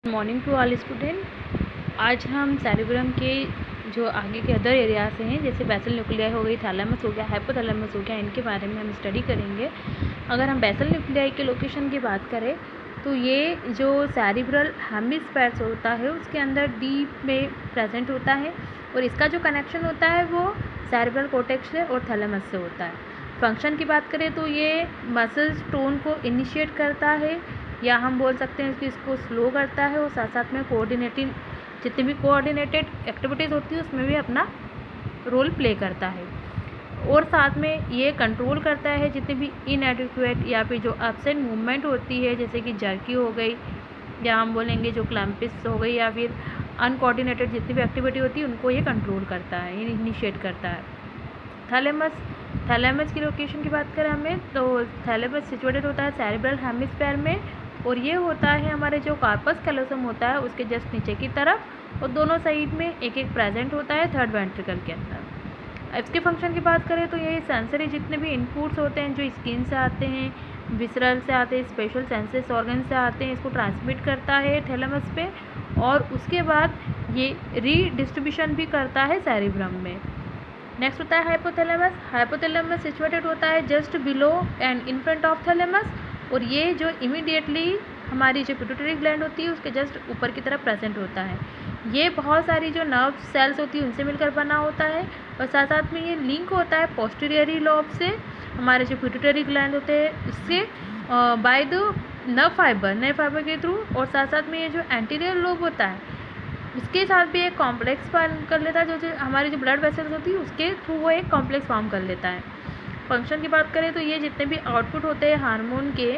Morning to all student. आज हम cerebrum के जो आगे के अदर एरियाज हैं, जैसे बेसल न्यूक्लियाई हो गई, थैलेमस हो गया, हाइपोथैलेमस हो गया, इनके बारे में हम स्टडी करेंगे। अगर हम बेसल न्यूक्लियाई के लोकेशन की बात करें तो ये जो सेरिब्रल हेमिस्फेयर होता है उसके अंदर डीप में प्रेजेंट होता है, और इसका जो कनेक्शन होता है वो सेरिब्रल कॉर्टेक्स से और थैलेमस से होता है। फंक्शन की बात करें तो ये मसल्स टोन को इनिशिएट करता है, या हम बोल सकते हैं कि इसको स्लो करता है, और साथ साथ में कोऑर्डिनेटिंग जितनी भी कोऑर्डिनेटेड एक्टिविटीज़ होती है उसमें भी अपना रोल प्ले करता है। और साथ में ये कंट्रोल करता है जितनी भी इनएडिक्वेट या फिर जो एब्सेंट मूवमेंट होती है, जैसे कि जर्की हो गई, या हम बोलेंगे जो क्लैम्पिस हो गई, या फिर अनकोऑर्डिनेटेड जितनी भी एक्टिविटी होती है उनको ये कंट्रोल करता है, इनिशिएट करता है। थैलेमस की लोकेशन की बात करें हमें तो थैलेमस सिचुएटेड होता है सेरिब्रल हेमिस्फेयर में, और ये होता है हमारे जो कार्पस कैलोसम होता है उसके जस्ट नीचे की तरफ, और दोनों साइड में एक एक प्रेजेंट होता है थर्ड वेंट्रिकल के अंदर। इसके फंक्शन की बात करें तो ये सेंसरी जितने भी इनपुट्स होते हैं जो स्किन से आते हैं, विसरल से आते हैं, स्पेशल सेंसेस ऑर्गन से आते हैं, इसको ट्रांसमिट करता है थैलेमस पे, और उसके बाद ये रीडिस्ट्रीब्यूशन भी करता है सेरिब्रम में। नेक्स्ट होता है हाइपोथैलेमस सिचुएटेड होता है just below and in front of thalamus, और ये जो इमीडिएटली हमारी जो पिट्यूटरी ग्लैंड होती है उसके जस्ट ऊपर की तरफ प्रेजेंट होता है। ये बहुत सारी जो नर्व सेल्स होती है उनसे मिलकर बना होता है, और साथ साथ में ये लिंक होता है पोस्टीरियरी लोब से हमारे जो पिट्यूटरी ग्लैंड होते हैं उससे बाय द नर्व फाइबर के थ्रू, और साथ साथ में ये जो एंटीरियर लोब होता है उसके साथ भी एक कॉम्प्लेक्स फॉर्म कर लेता है, जो हमारी जो ब्लड वेसल्स होती है उसके थ्रू वो एक कॉम्प्लेक्स फॉर्म कर लेता है। फंक्शन की बात करें तो ये जितने भी आउटपुट होते हैं हार्मोन के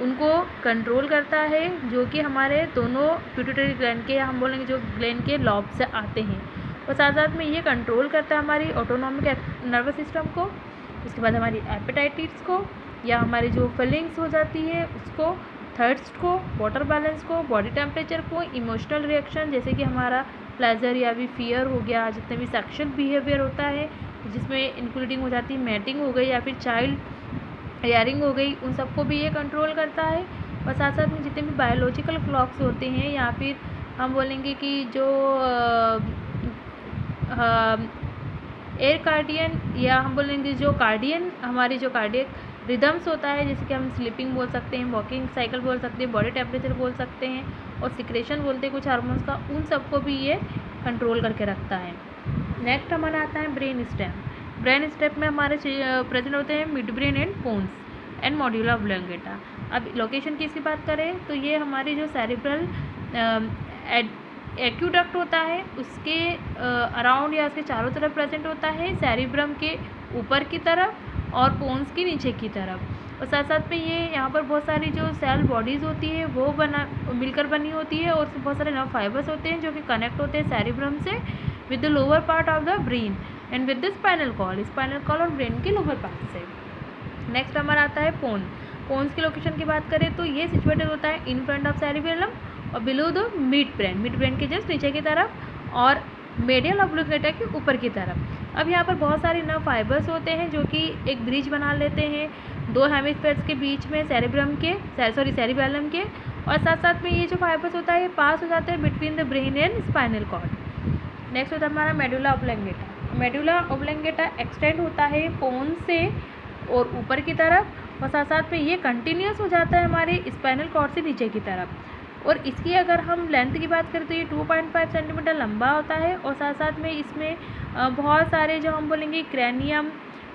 उनको कंट्रोल करता है, जो कि हमारे दोनों पिट्यूटरी ग्लैंड के, या हम बोलेंगे जो ग्लैंड के लॉब से आते हैं, और साथ साथ में ये कंट्रोल करता है हमारी ऑटोनॉमिक नर्वस सिस्टम को, उसके बाद हमारी एपेटाइटिस को, या हमारी जो फीलिंग्स हो जाती है उसको, थर्स्ट को, वाटर बैलेंस को, बॉडी टेम्परेचर को, इमोशनल रिएक्शन जैसे कि हमारा प्लेजर या भी फियर हो गया, जितने भी सेक्शुअल बिहेवियर होता है जिसमें इंक्लूडिंग हो जाती है मैटिंग हो गई या फिर चाइल्ड रेयरिंग हो गई, उन सबको भी ये कंट्रोल करता है। और साथ साथ में जितने भी बायोलॉजिकल क्लॉक्स होते हैं, या फिर हम बोलेंगे कि जो एयर कार्डियन, या हम बोलेंगे जो कार्डियन हमारी जो कार्डियक रिदम्स होता है, जैसे कि हम स्लीपिंग बोल सकते हैं, वॉकिंग साइकिल बोल सकते हैं, बॉडी टेम्परेचर बोल सकते हैं, और सिक्रेशन बोलते हैं कुछ हार्मोन्स का, उन सबको भी ये कंट्रोल करके रखता है। नेक्स्ट हमारा आता है ब्रेन स्टेम में हमारे प्रेजेंट होते हैं midbrain and pons and medulla oblongata. अब लोकेशन की इसकी बात करें तो ये हमारी जो सेरिब्रल एक्यूडक्ट होता है उसके अराउंड या उसके चारों तरफ प्रेजेंट होता है, सेरिब्रम के ऊपर की तरफ और पोन्स के नीचे की तरफ, और साथ साथ में ये यहाँ पर बहुत सारी जो सेल बॉडीज़ होती है वो मिलकर बनी होती है, और बहुत सारे नर्व फाइबर्स होते हैं जो कि कनेक्ट होते हैं सेरिब्रम से with the lower part of the brain and with the spinal cord और ब्रेन के लोअर पार्ट से। नेक्स्ट हमारा आता है पोन्स की लोकेशन की बात करें तो ये सिचुएटेड होता है इन फ्रंट ऑफ सेरिबेलम और बिलो द मिड ब्रेन के जस्ट नीचे की तरफ, और मेडियल ऑब्लोंगेटा के ऊपर की तरफ। अब यहाँ पर बहुत सारे नर्व फाइबर्स होते हैं जो कि एक ब्रिज बना लेते हैं दो हेमिस्फेयर्स के बीच में, सेरिबेलम के, और साथ साथ में ये जो फाइबर्स होता है ये पास हो जाते हैं between the brain and spinal cord. Next होता है हमारा मेडुला ऑब्लोंगेटा एक्सटेंड होता है पोन से और ऊपर की तरफ, और साथ साथ में ये कंटिन्यूस हो जाता है हमारे स्पाइनल कॉर्ड से नीचे की तरफ। और इसकी अगर हम लेंथ की बात करें तो ये 2.5 सेंटीमीटर लंबा होता है, और साथ साथ में इसमें बहुत सारे जो हम बोलेंगे क्रैनियम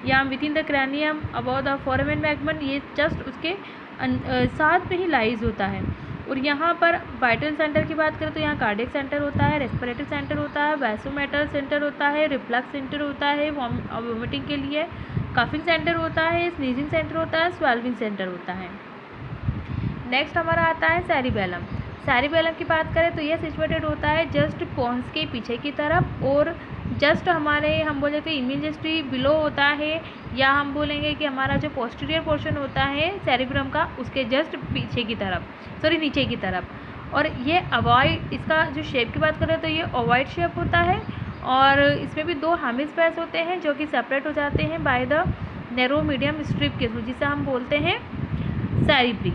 या within the cranium about the foramen magnum, ये जस्ट उसके साथ में ही लाइज होता है। और यहाँ पर वाइटल सेंटर की बात करें तो यहाँ कार्डियक सेंटर होता है, रेस्पिरेटरी सेंटर होता है, वैसोमेटर सेंटर होता है, रिफ्लक्स सेंटर होता है वॉमिटिंग के लिए, कफिंग सेंटर होता है, स्नीजिंग सेंटर होता है, स्वेल्विंग सेंटर होता है। नेक्स्ट हमारा आता है सेरिबेलम की बात करें तो यह सिचुएटेड होता है जस्ट पोन्स के पीछे की तरफ, और जस्ट हमारे हम बोले थे इम्यूनोजेस्ट्री बिलो होता है, या हम बोलेंगे कि हमारा जो पोस्टीरियर पोर्शन होता है सेरिब्रम का उसके जस्ट नीचे की तरफ। और ये अवॉइड, इसका जो शेप की बात करें तो ये ओवॉइड शेप होता है, और इसमें भी दो हेमिस्फेयर्स होते हैं जो कि सेपरेट हो जाते हैं by the narrow medium strip के थ्रू, जिसे हम बोलते हैं सेरिब्री।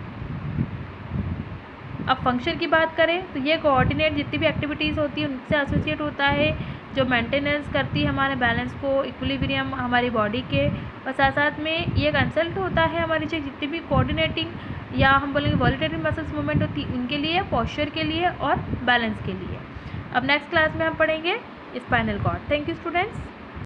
अब फंक्शन की बात करें तो ये कोऑर्डिनेट जितनी भी एक्टिविटीज़ होती है उनसे एसोसिएट होता है, जो मेंटेनेंस करती है हमारे बैलेंस को, इक्विलिब्रियम हमारी बॉडी के, और साथ साथ में ये कंसल्ट होता है हमारी जो जितनी भी कोऑर्डिनेटिंग या हम बोलेंगे वॉलेटरी मसल्स मूवमेंट होती है उनके लिए, पोस्चर के लिए और बैलेंस के लिए। अब नेक्स्ट क्लास में हम पढ़ेंगे spinal cord. Thank you students.